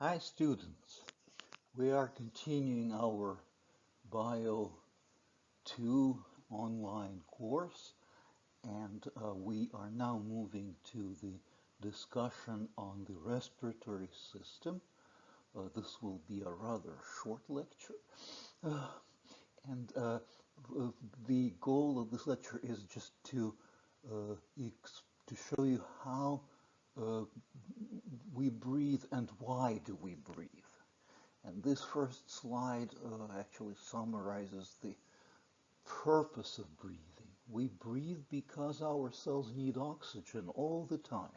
Hi students, we are continuing our Bio2 online course and we are now moving to the discussion on the respiratory system. This will be a rather short lecture uh, and the goal of this lecture is just uh, to show you how uh, we breathe and why do we breathe. And this first slide actually summarizes the purpose of breathing. We breathe because our cells need oxygen all the time.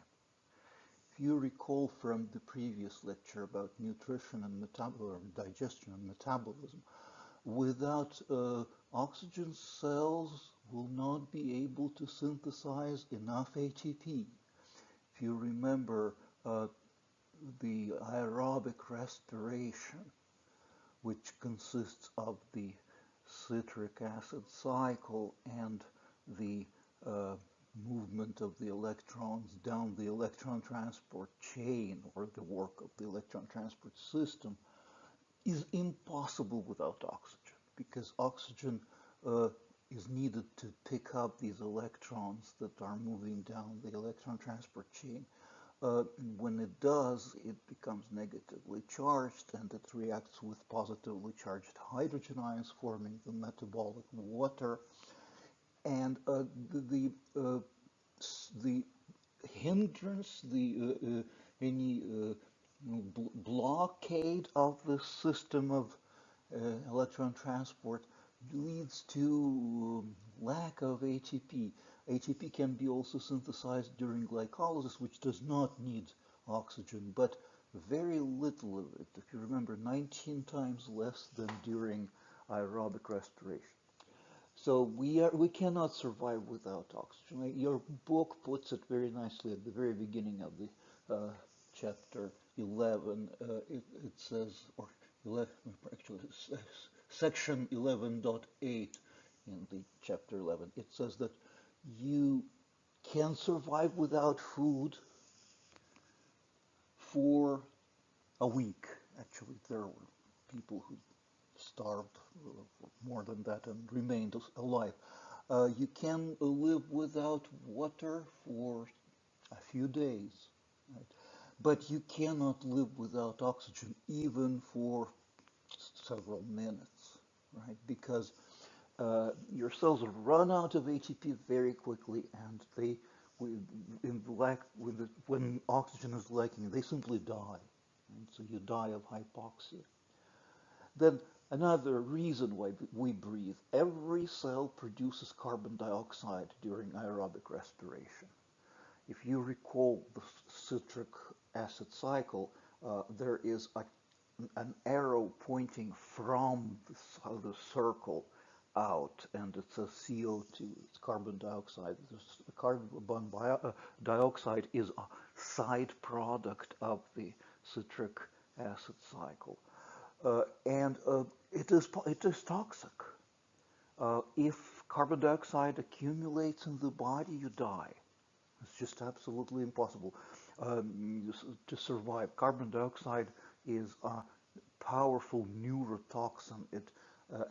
If you recall from the previous lecture about nutrition and digestion and metabolism, without oxygen, cells will not be able to synthesize enough ATP. If you remember the aerobic respiration, which consists of the citric acid cycle and the movement of the electrons down the electron transport chain, or the work of the electron transport system, is impossible without oxygen, because oxygen uh, is needed to pick up these electrons that are moving down the electron transport chain. When it does, it becomes negatively charged and it reacts with positively charged hydrogen ions, forming the metabolic water. And the hindrance, any blockade of the system of electron transport leads to lack of ATP. ATP can be also synthesized during glycolysis, which does not need oxygen, but very little of it. If you remember, 19 times less than during aerobic respiration. So we cannot survive without oxygen. Your book puts it very nicely at the very beginning of the chapter 11. It says, or 11, actually, section 11.8 in the chapter 11. It says that you can survive without food for a week. Actually, there were people who starved for more than that and remained alive. You can live without water for a few days, right? But you cannot live without oxygen even for several minutes, right? Because your cells run out of ATP very quickly, and when oxygen is lacking, they simply die. And so you die of hypoxia. Then another reason why we breathe, every cell produces carbon dioxide during aerobic respiration. If you recall the citric acid cycle, there is an arrow pointing from the circle out, and it says CO2, it's carbon dioxide. The carbon dioxide is a side product of the citric acid cycle. And it is toxic. If carbon dioxide accumulates in the body, you die. It's just absolutely impossible to survive. Carbon dioxide is a powerful neurotoxin. It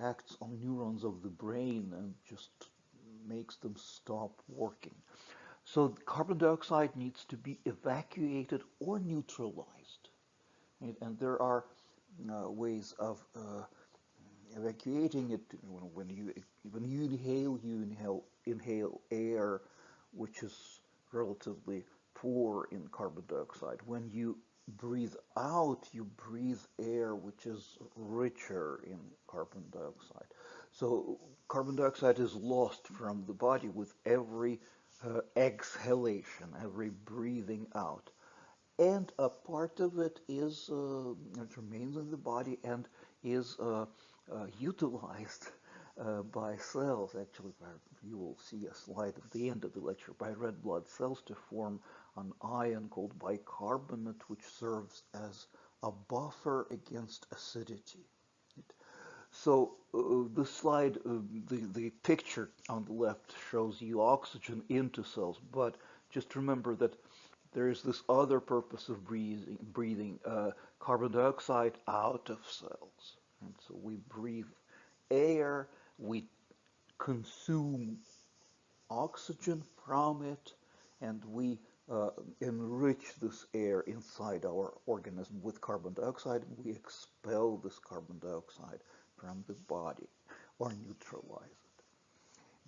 acts on neurons of the brain and just makes them stop working. So carbon dioxide needs to be evacuated or neutralized. Right? And there are ways of evacuating it. When you inhale air, which is relatively poor in carbon dioxide. When you breathe out, you breathe air which is richer in carbon dioxide. So carbon dioxide is lost from the body with every exhalation, every breathing out. And a part of it it remains in the body and is utilized by cells. Actually, you will see a slide at the end of the lecture, by red blood cells to form an ion called bicarbonate, which serves as a buffer against acidity. So the slide, the picture on the left shows you oxygen into cells, but just remember that there is this other purpose of breathing carbon dioxide out of cells. And so we breathe air, we consume oxygen from it, and we enrich this air inside our organism with carbon dioxide. We expel this carbon dioxide from the body or neutralize it.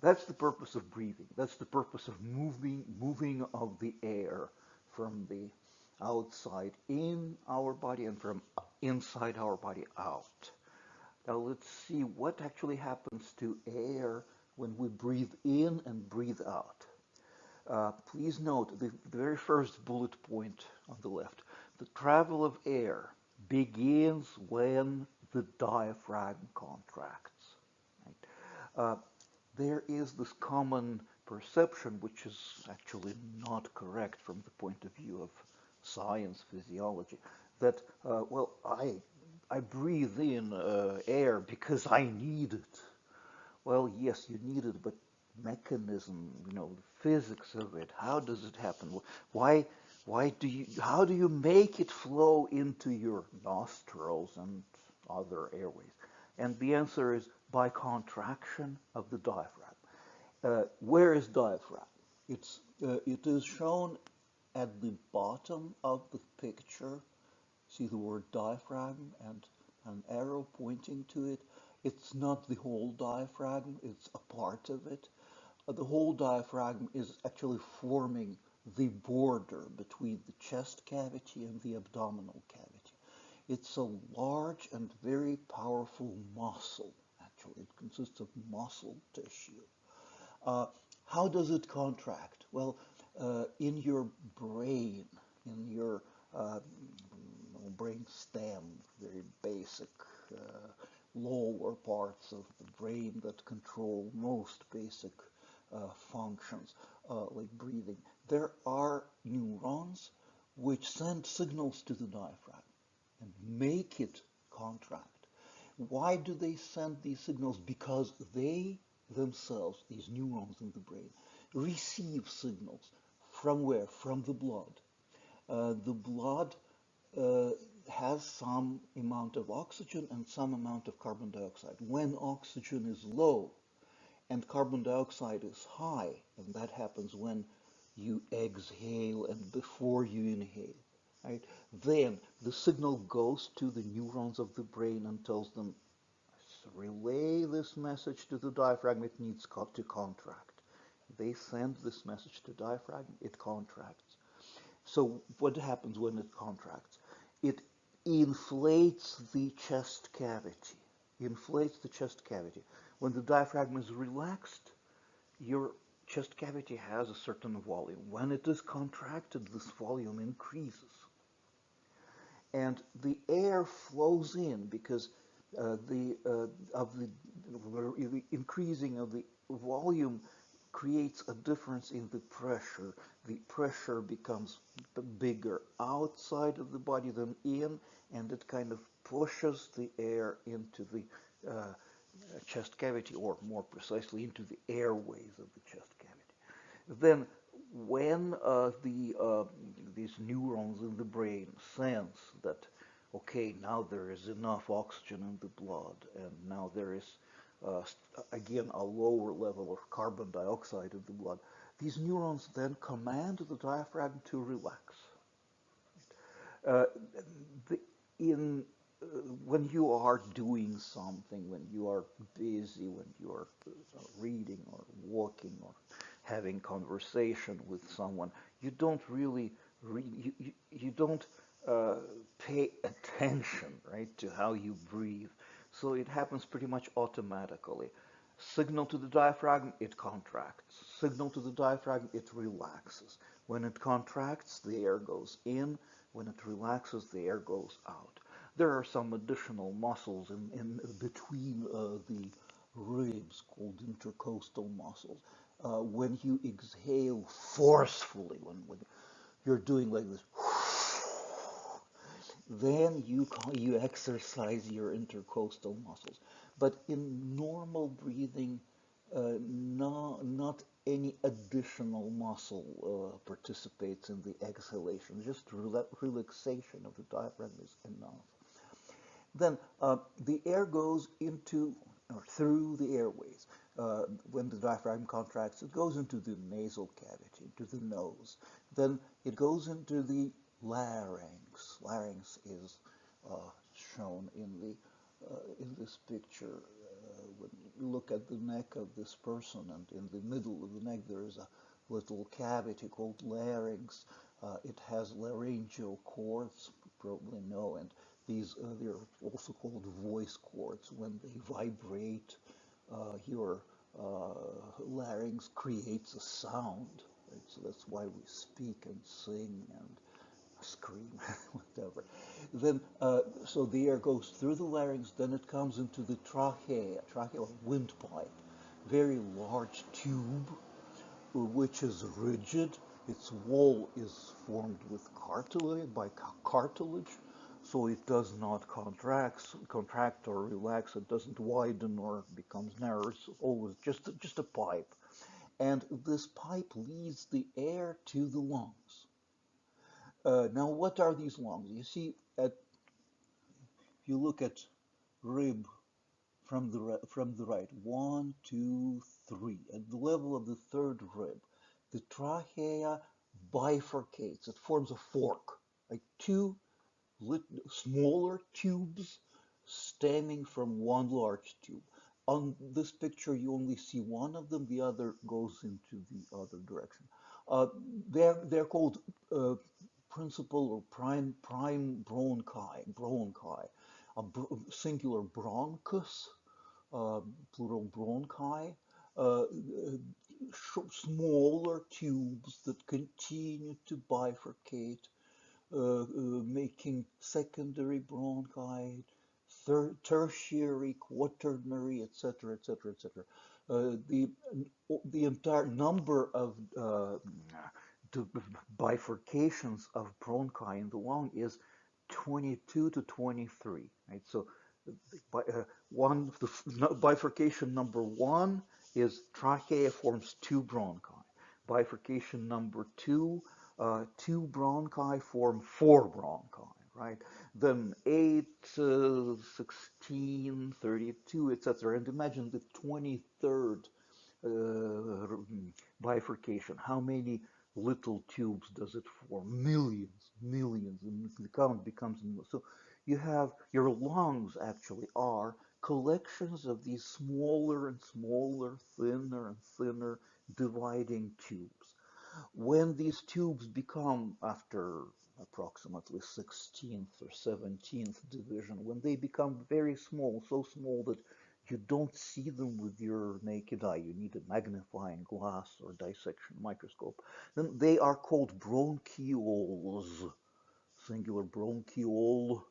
That's the purpose of breathing. That's the purpose of moving of the air from the outside in our body and from inside our body out. Now let's see what actually happens to air when we breathe in and breathe out. Please note the very first bullet point on the left. The travel of air begins when the diaphragm contracts. Right? There is this common perception, which is actually not correct from the point of view of science, physiology, that, well, I breathe in air because I need it. Well, yes, you need it, but mechanism, the physics of it, how does it happen? How do you make it flow into your nostrils and other airways? And the answer is by contraction of the diaphragm. Where is diaphragm? It is shown at the bottom of the picture. See the word diaphragm and an arrow pointing to it. It's not the whole diaphragm, it's a part of it. The whole diaphragm is actually forming the border between the chest cavity and the abdominal cavity. It's a large and very powerful muscle, actually. It consists of muscle tissue. How does it contract? Well, in your brain, in your brain stem, very basic lower parts of the brain that control most basic functions, like breathing. There are neurons which send signals to the diaphragm and make it contract. Why do they send these signals? Because they themselves, these neurons in the brain, receive signals from where? From the blood. The blood has some amount of oxygen and some amount of carbon dioxide. When oxygen is low and carbon dioxide is high, and that happens when you exhale and before you inhale, right? Then the signal goes to the neurons of the brain and tells them, relay this message to the diaphragm, it needs to contract. They send this message to diaphragm, it contracts. So what happens when it contracts? It inflates the chest cavity. Inflates the chest cavity. When the diaphragm is relaxed, your chest cavity has a certain volume. When it is contracted, this volume increases. And the air flows in because the increasing of the volume creates a difference in the pressure. The pressure becomes bigger outside of the body than in, and it kind of pushes the air into the chest cavity, or more precisely, into the airways of the chest cavity. Then, when these neurons in the brain sense that, okay, now there is enough oxygen in the blood, and now there is again a lower level of carbon dioxide in the blood, these neurons then command the diaphragm to relax. When you are doing something, when you are busy, when you are reading or walking or having conversation with someone, you don't really you don't pay attention, right, to how you breathe. So it happens pretty much automatically. Signal to the diaphragm, it contracts. Signal to the diaphragm, it relaxes. When it contracts, the air goes in. When it relaxes, the air goes out. There are some additional muscles in between the ribs called intercostal muscles. When you exhale forcefully, when you're doing like this, then you exercise your intercostal muscles. But in normal breathing, No, not any additional muscle participates in the exhalation. Just relaxation of the diaphragm is enough. Then the air goes into or through the airways. When the diaphragm contracts, it goes into the nasal cavity, into the nose. Then it goes into the larynx. Larynx is shown in this picture. When you look at the neck of this person, and in the middle of the neck there is a little cavity called larynx. It has laryngeal cords, you probably know, and these they're also called voice cords. When they vibrate, your larynx creates a sound. Right? So that's why we speak and sing and scream, whatever. Then, so the air goes through the larynx, then it comes into the trachea or windpipe, very large tube, which is rigid. Its wall is formed with cartilage, by cartilage, so it does not contract or relax. It doesn't widen or becomes narrow. It's always just a pipe, and this pipe leads the air to the lungs. Now, what are these lungs? You see, if you look at rib from the right, one, two, three. At the level of the third rib, the trachea bifurcates. It forms a fork, like two smaller tubes stemming from one large tube. On this picture, you only see one of them. The other goes into the other direction. Uh, they're called principal or prime bronchi, singular bronchus, uh, plural bronchi, uh, smaller tubes that continue to bifurcate, making secondary bronchi, tertiary, quaternary, etc., etc., etc. The entire number of bifurcations of bronchi in the lung is 22 to 23. Right, so one the bifurcation number one is trachea forms two bronchi. Bifurcation number two, two bronchi form four bronchi, right? Then 8, 16, 32, etc. And imagine the 23rd bifurcation. How many little tubes does it form? Millions, millions, and the count becomes so. You have your lungs actually are collections of these smaller and smaller, thinner and thinner dividing tubes. When these tubes become, after approximately 16th or 17th division, when they become very small, so small that you don't see them with your naked eye, you need a magnifying glass or dissection microscope, then they are called bronchioles, singular bronchiole,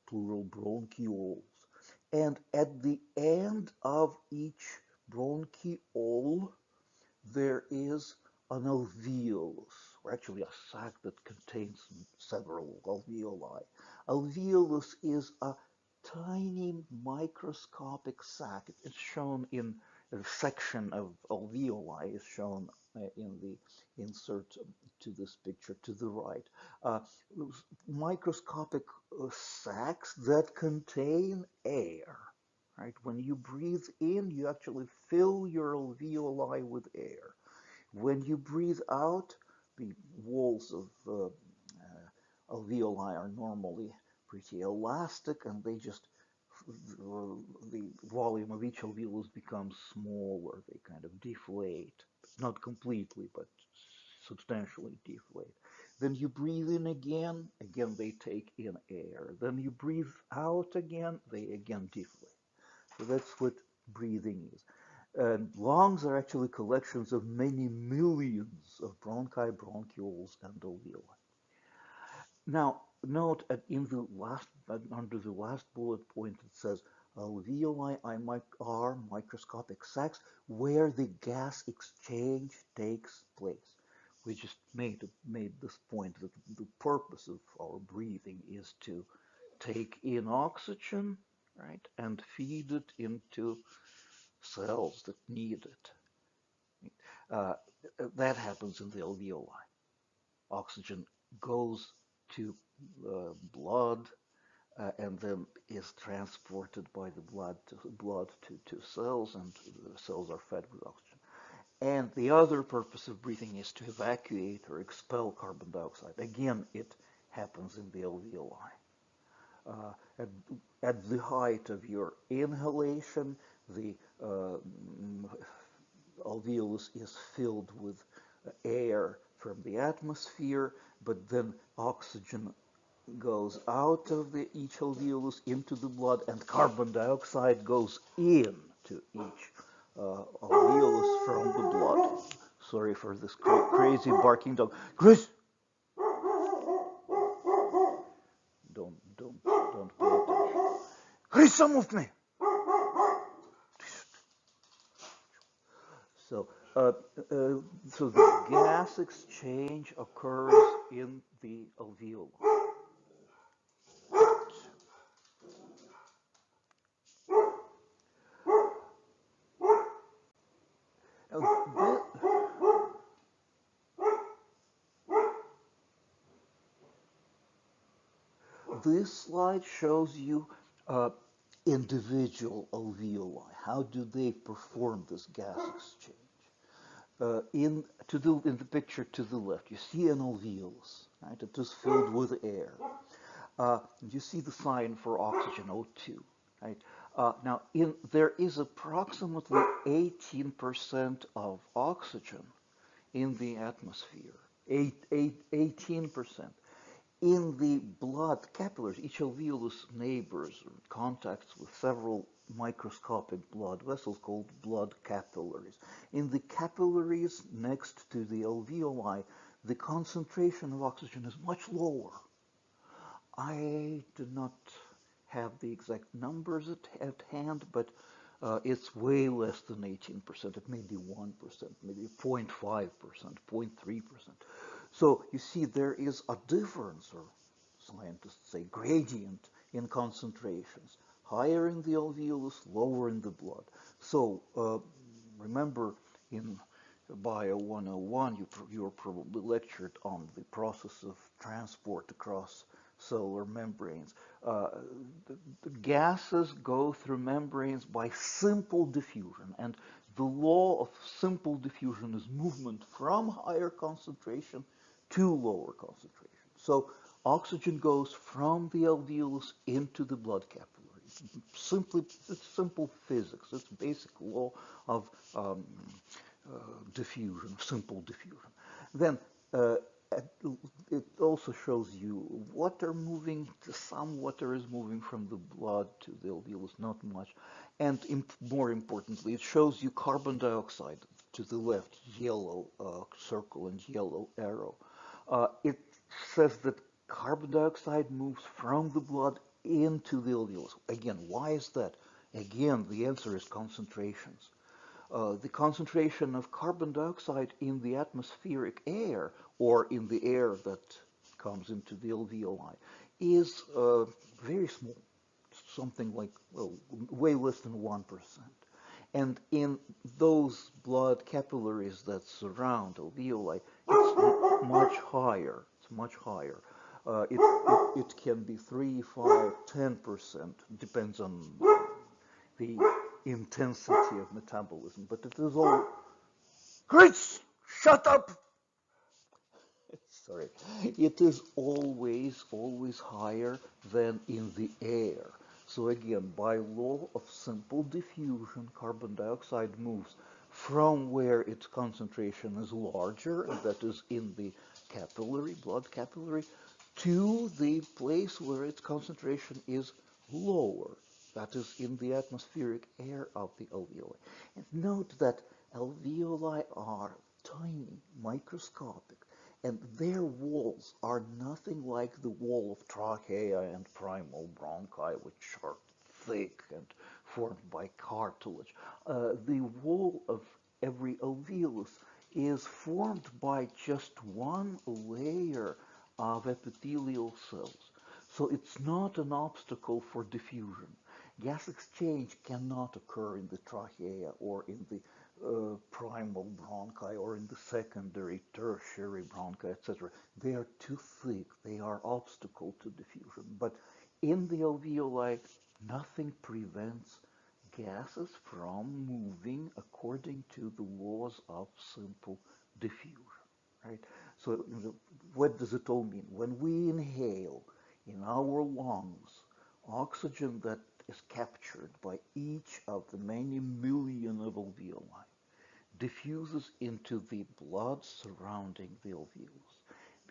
plural bronchioles. And at the end of each bronchiole, there is an alveolus, or actually a sac that contains several alveoli. Alveolus is a tiny microscopic sac. It's shown in a section of alveoli is shown in the insert to this picture to the right. Uh, Microscopic sacs that contain air. Right? When you breathe in, you actually fill your alveoli with air. When you breathe out, the walls of alveoli are normally pretty elastic, and they just the volume of each alveolus becomes smaller. They kind of deflate, not completely, but substantially deflate. Then you breathe in again, they take in air. Then you breathe out again, they again deflate. So that's what breathing is. And lungs are actually collections of many millions of bronchi, bronchioles, and alveoli. Now, note in the last, under the last bullet point, it says alveoli are microscopic sacs where the gas exchange takes place. We just made this point that the purpose of our breathing is to take in oxygen, right, and feed it into cells that need it. Uh, that happens in the alveoli. Oxygen goes to blood and then is transported by the blood to cells, and the cells are fed with oxygen. And the other purpose of breathing is to evacuate or expel carbon dioxide. Again, it happens in the alveoli. Uh, at, at the height of your inhalation, the alveolus is filled with air from the atmosphere, but then oxygen goes out of each alveolus into the blood, and carbon dioxide goes into each alveolus from the blood. Sorry for this crazy barking dog. Chris, don't pay attention. Chris, some of me. So, so the gas exchange occurs in the alveoli. This slide shows you individual alveoli. How do they perform this gas exchange? In the picture to the left, you see an alveolus, right? It is filled with air. You see the sign for oxygen, O2, right? Now, there is approximately 18% of oxygen in the atmosphere. 18%. In the blood capillaries, each alveolus neighbors or contacts with several microscopic blood vessels called blood capillaries. In the capillaries next to the alveoli, the concentration of oxygen is much lower. I do not have the exact numbers at hand, but it's way less than 18%. It may be 1%, maybe 0.5%, 0.3%. So you see there is a difference, or scientists say gradient, in concentrations. Higher in the alveolus, lower in the blood. So remember in Bio 101, you were probably lectured on the process of transport across cellular membranes. The gases go through membranes by simple diffusion, and the law of simple diffusion is movement from higher concentration to lower concentration. So oxygen goes from the alveolus into the blood capillaries. It's simple physics. It's basic law of diffusion, simple diffusion. Then it also shows you some water is moving from the blood to the alveolus, not much. And more importantly, it shows you carbon dioxide to the left, yellow circle and yellow arrow. It says that carbon dioxide moves from the blood into the alveolus. Again, why is that? Again, the answer is concentrations. The concentration of carbon dioxide in the atmospheric air, or in the air that comes into the alveoli, is very small, something like, well, way less than 1%. And in those blood capillaries that surround alveoli, it's much higher. It's much higher. It can be 3, 5, 10%, depends on the intensity of metabolism, but it is all. Chris, shut up! Sorry. It is always higher than in the air. So again, by law of simple diffusion, carbon dioxide moves from where its concentration is larger, and that is in the capillary, blood capillary, to the place where its concentration is lower, that is in the atmospheric air of the alveoli. And note that alveoli are tiny, microscopic, and their walls are nothing like the wall of trachea and primal bronchi, which are thick and formed by cartilage. The wall of every alveolus is formed by just one layer of epithelial cells. So it's not an obstacle for diffusion. Gas exchange cannot occur in the trachea or in the primal bronchi or in the secondary, tertiary bronchi, etc. They are too thick. They are obstacle to diffusion. But in the alveoli, nothing prevents gases from moving according to the laws of simple diffusion. Right? So what does it all mean? When we inhale in our lungs oxygen that is captured by each of the many million of alveoli, diffuses into the blood surrounding the alveolus.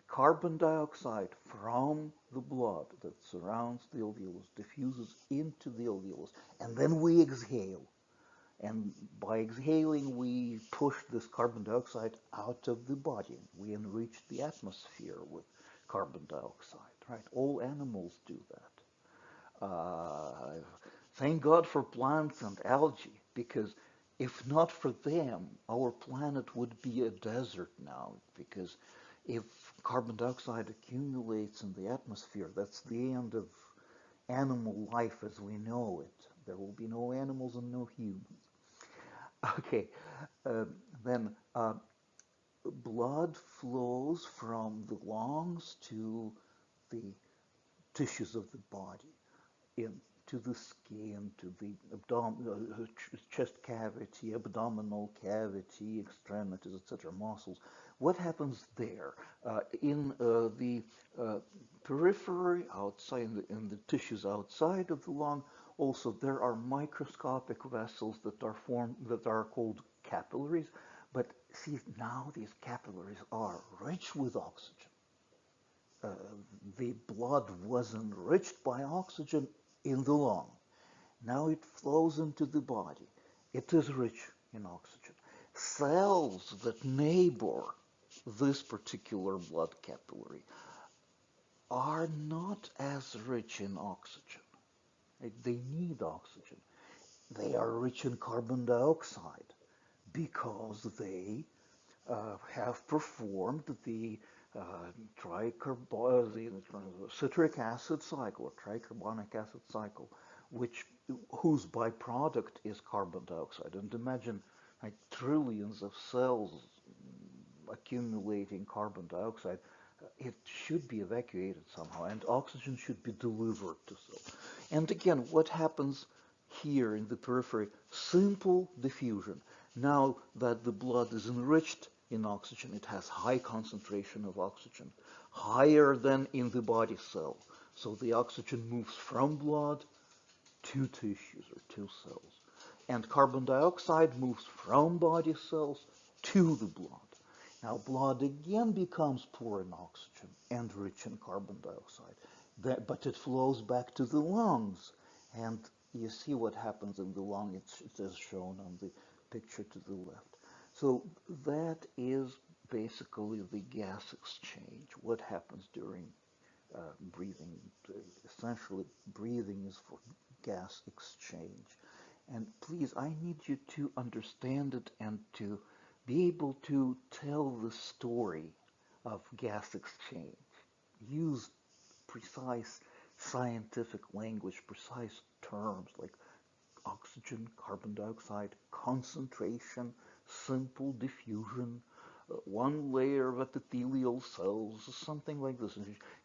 Carbon dioxide from the blood that surrounds the alveolus diffuses into the alveolus, and then we exhale. And by exhaling, we push this carbon dioxide out of the body. We enrich the atmosphere with carbon dioxide, right? All animals do that. Thank God for plants and algae, because if not for them, our planet would be a desert now, because if carbon dioxide accumulates in the atmosphere, that's the end of animal life as we know it. There will be no animals and no humans. Okay, then blood flows from the lungs to the tissues of the body, into the skin, to the chest cavity, abdominal cavity, extremities, etc., muscles. What happens there? In the periphery, outside, in the tissues outside of the lung, also there are microscopic vessels that are formed, that are called capillaries. But see, now these capillaries are rich with oxygen. The blood was enriched by oxygen in the lung. Now it flows into the body. It is rich in oxygen. Cells that neighbor this particular blood capillary are not as rich in oxygen. They need oxygen. They are rich in carbon dioxide because they have performed the citric acid cycle, or tricarbonic acid cycle, whose byproduct is carbon dioxide. And imagine like trillions of cells accumulating carbon dioxide. It should be evacuated somehow, and oxygen should be delivered to cells. And again, what happens here in the periphery? Simple diffusion. Now that the blood is enriched in oxygen, it has high concentration of oxygen, higher than in the body cell. So the oxygen moves from blood to tissues or to cells. And carbon dioxide moves from body cells to the blood. Now blood again becomes poor in oxygen and rich in carbon dioxide. But it flows back to the lungs. And you see what happens in the lung. It is shown on the picture to the left. So that is basically the gas exchange. What happens during breathing? Essentially, breathing is for gas exchange. And please, I need you to understand it and to be able to tell the story of gas exchange. Use precise scientific language, precise terms like oxygen, carbon dioxide, concentration, simple diffusion, one layer of epithelial cells, something like this.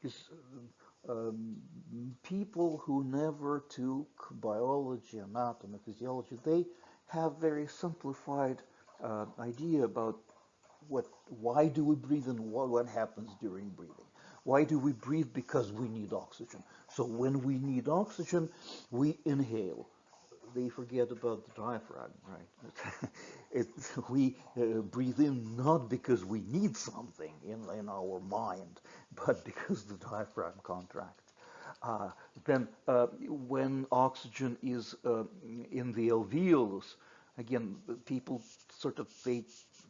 Because people who never took biology, anatomy, physiology, they have very simplified idea about why do we breathe and what happens during breathing. Why do we breathe? Because we need oxygen. So when we need oxygen, we inhale. They forget about the diaphragm, right? We breathe in not because we need something in our mind, but because the diaphragm contracts. Then when oxygen is in the alveolus, again, people they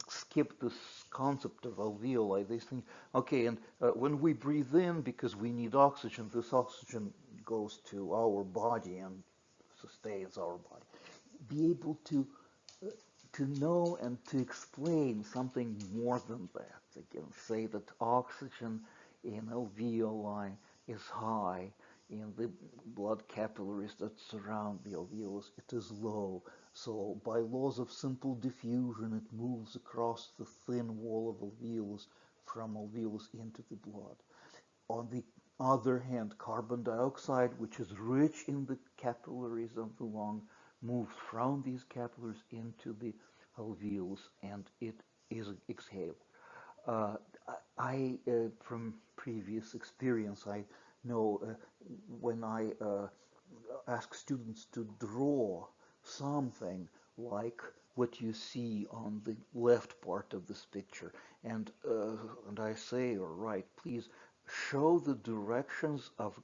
skip this concept of alveoli. They think, okay, and when we breathe in because we need oxygen, this oxygen goes to our body and sustains our body. Be able to know and to explain something more than that. Again, say that oxygen in alveoli is high in the blood capillaries that surround the alveolus, it is low. So by laws of simple diffusion, it moves across the thin wall of alveolus from alveolus into the blood. On the other hand, carbon dioxide, which is rich in the capillaries of the lung, moves from these capillaries into the alveolus and it is exhaled. Uh, from previous experience, I know when I ask students to draw something like what you see on the left part of this picture, and I say or write, please show the directions of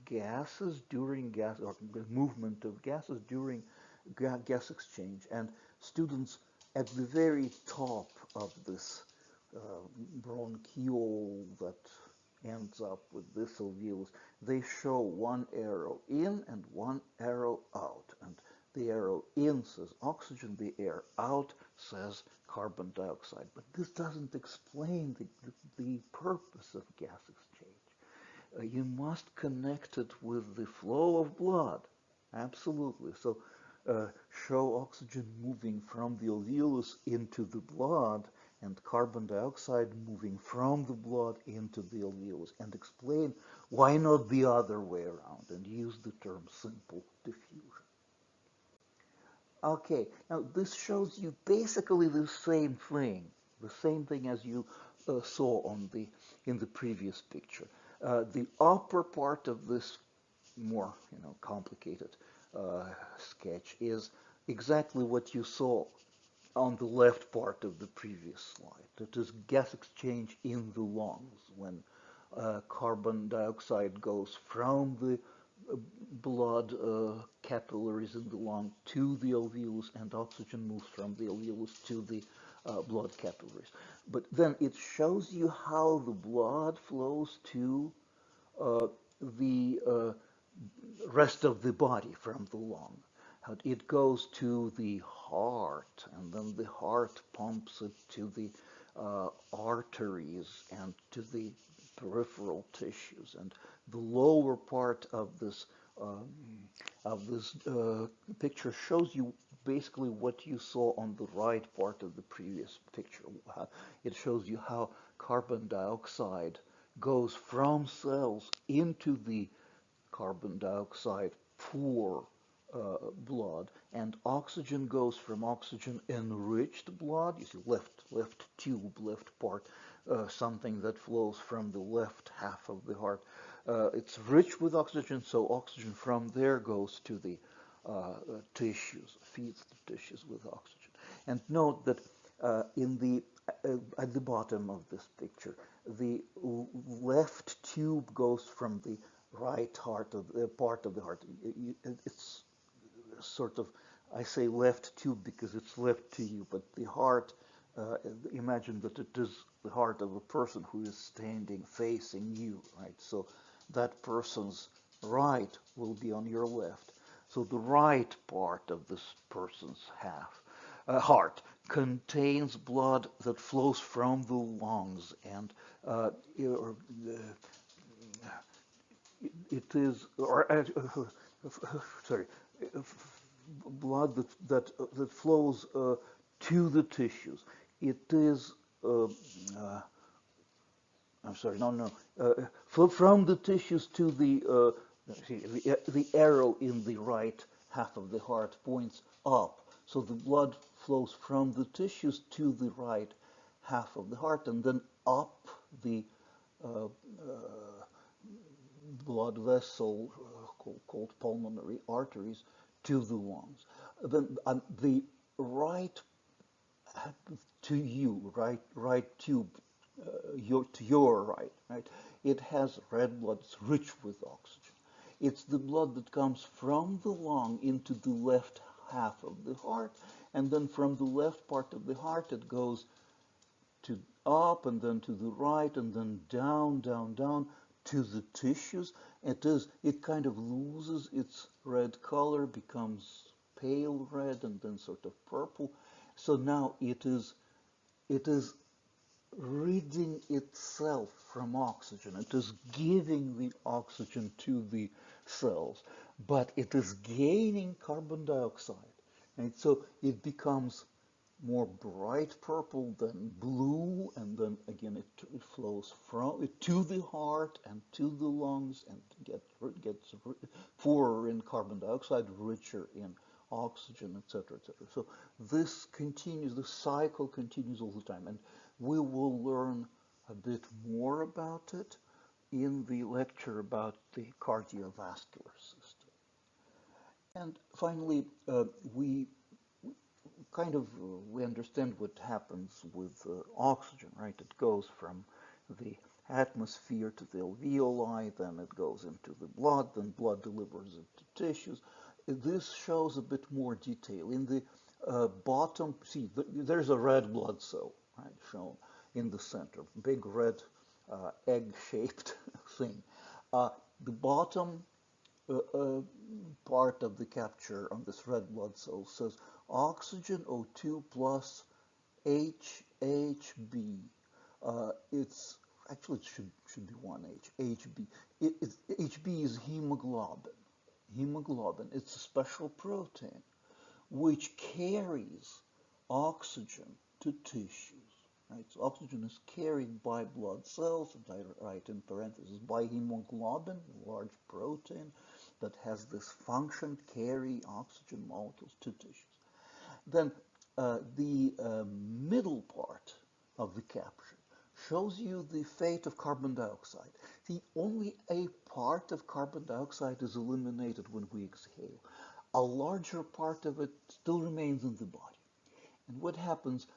gases during gas or the movement of gases during gas exchange, and students at the very top of this uh, bronchiole that ends up with this alveolus, they show one arrow in and one arrow out, and the arrow in says oxygen, the arrow out says carbon dioxide. But this doesn't explain the purpose of gas exchange. You must connect it with the flow of blood. Absolutely. So show oxygen moving from the alveolus into the blood and carbon dioxide moving from the blood into the alveolus, and explain why not the other way around, and use the term simple diffusion. Okay, now this shows you basically the same thing as you saw in the previous picture. The upper part of this more complicated sketch is exactly what you saw on the left part of the previous slide. It is gas exchange in the lungs when carbon dioxide goes from the blood capillaries in the lung to the alveolus, and oxygen moves from the alveolus to the blood capillaries. But then it shows you how the blood flows to the rest of the body from the lung. It goes to the heart, and then the heart pumps it to the arteries and to the peripheral tissues. And the lower part of this picture shows you basically what you saw on the right part of the previous picture. It shows you how carbon dioxide goes from cells into the carbon dioxide poor blood, and oxygen goes from oxygen enriched blood. You see left tube, left part, something that flows from the left half of the heart. It's rich with oxygen, so oxygen from there goes to the tissues, feeds the tissues with oxygen. And note that at the bottom of this picture, the left tube goes from the right heart of part of the heart. It's sort of, I say left tube because it's left to you, but the heart, imagine that it is the heart of a person who is standing facing you, right? So that person's right will be on your left. So the right part of this person's heart contains blood that flows from the lungs, and it is, sorry, blood that flows to the tissues. It is, I'm sorry, no, from the tissues to the arrow in the right half of the heart points up. So the blood flows from the tissues to the right half of the heart, and then up the blood vessel called pulmonary arteries to the lungs. Then the right to you, right tube, to your right, it has red blood. It's rich with oxygen. It's the blood that comes from the lung into the left half of the heart, and then from the left part of the heart it goes to up and then to the right and then down to the tissues. It kind of loses its red color, becomes pale red and then sort of purple. So now it is ridding itself from oxygen. It is giving the oxygen to the cells, but it is gaining carbon dioxide. And so it becomes more bright purple than blue, and then again it flows from to the heart and to the lungs and gets poorer in carbon dioxide, richer in oxygen, etc., etc. So this continues, the cycle continues all the time, and we will learn a bit more about it in the lecture about the cardiovascular system. And finally, we we understand what happens with oxygen, right? It goes from the atmosphere to the alveoli, then it goes into the blood, then blood delivers it to tissues. This shows a bit more detail. In the bottom, see, there's a red blood cell, right, shown in the center, big red egg-shaped thing. The bottom part of the capture on this red blood cell says oxygen O2 plus HHB. It's actually, it should be one H, HB. HB is hemoglobin. Hemoglobin, it's a special protein which carries oxygen to tissues. Right? So oxygen is carried by blood cells, and I write in parentheses, by hemoglobin, a large protein that has this function, carry oxygen molecules to tissues. Then the middle part of the capture shows you the fate of carbon dioxide. See, only a part of carbon dioxide is eliminated when we exhale. A larger part of it still remains in the body. And what happens,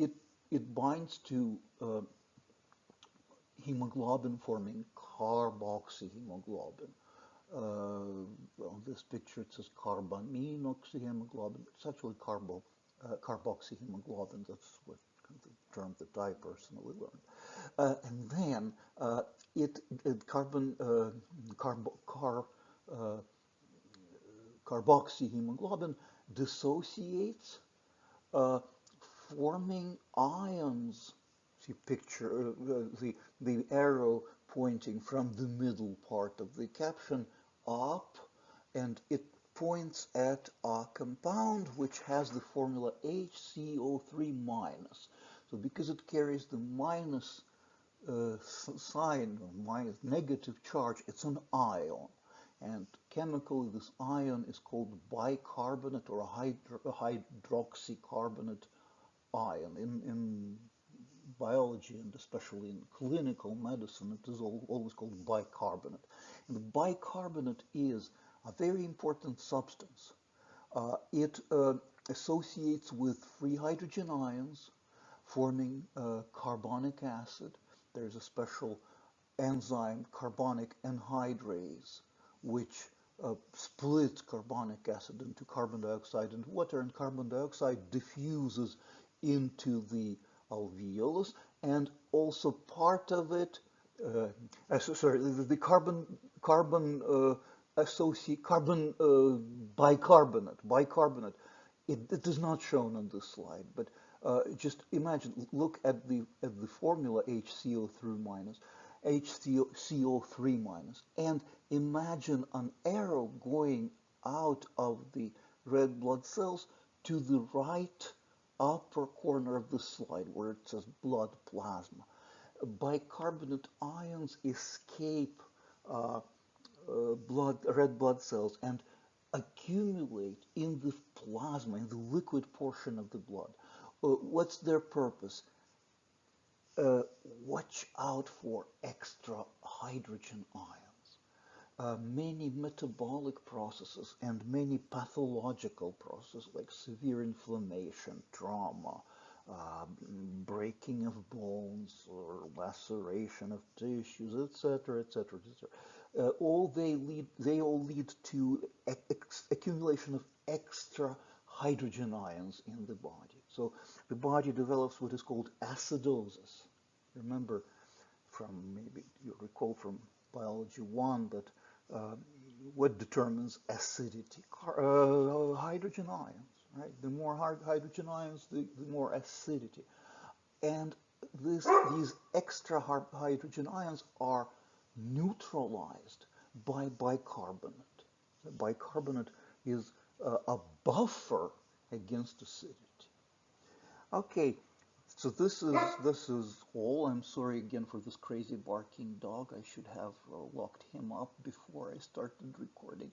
it binds to hemoglobin forming carboxyhemoglobin. On this picture it says carbaminoxyhemoglobin. It's actually carboxyhemoglobin. That's what the term that I personally learned. And then carboxyhemoglobin dissociates, forming ions. See picture the arrow pointing from the middle part of the caption up, and it points at a compound which has the formula HCO3 minus. So because it carries the minus sign, minus negative charge, it's an ion. And chemically, this ion is called bicarbonate or a hydroxycarbonate ion. In biology, and especially in clinical medicine, it is always called bicarbonate. And the bicarbonate is a very important substance. It associates with free hydrogen ions, forming carbonic acid. There's a special enzyme, carbonic anhydrase, which splits carbonic acid into carbon dioxide and water, and carbon dioxide diffuses into the alveolus, and also part of it, the bicarbonate. It is not shown on this slide, but just imagine, look at the formula HCO3 minus, HCO3 minus, and imagine an arrow going out of the red blood cells to the right upper corner of the slide where it says blood plasma. Bicarbonate ions escape red blood cells and accumulate in the plasma, in the liquid portion of the blood. What's their purpose? Watch out for extra hydrogen ions. Many metabolic processes and many pathological processes like severe inflammation, trauma, breaking of bones or laceration of tissues, etc., etc., etc. They all lead to accumulation of extra hydrogen ions in the body. So the body develops what is called acidosis. Remember, maybe you recall from biology 1 that what determines acidity? Hydrogen ions, right? The more hydrogen ions, the more acidity. And these extra hydrogen ions are neutralized by bicarbonate. The bicarbonate is a buffer against acidity. Okay, so this is all. I'm sorry again for this crazy barking dog. I should have locked him up before I started recording.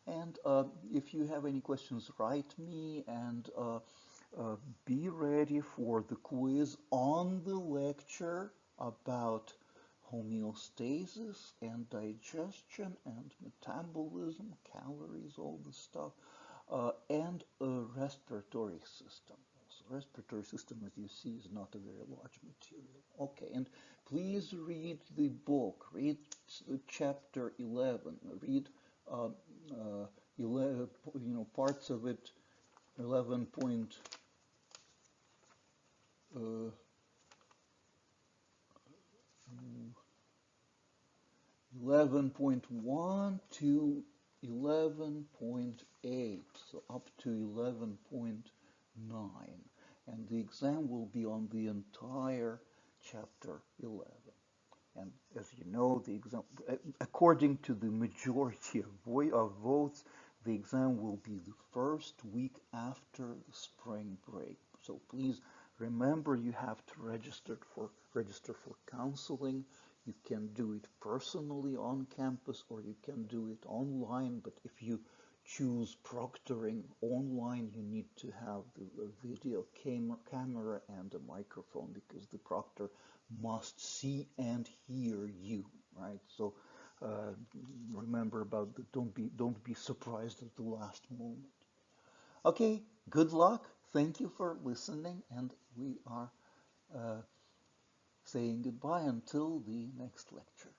And if you have any questions, write me, and be ready for the quiz on the lecture about homeostasis and digestion and metabolism, calories, all this stuff, and a respiratory system. So respiratory system, as you see, is not a very large material. Okay, and please read the book. Read chapter 11. Read 11, parts of it, 11 point. 11.1 to 11.8, so up to 11.9. And the exam will be on the entire chapter 11. And as you know, the exam, according to the majority of votes, the exam will be the first week after the spring break. So please remember, you have to register for counseling. You can do it personally on campus, or you can do it online. But if you choose proctoring online, you need to have the video camera and a microphone, because the proctor must see and hear you, right? So remember about the don't be surprised at the last moment. Okay, good luck. Thank you for listening, and we are saying goodbye until the next lecture.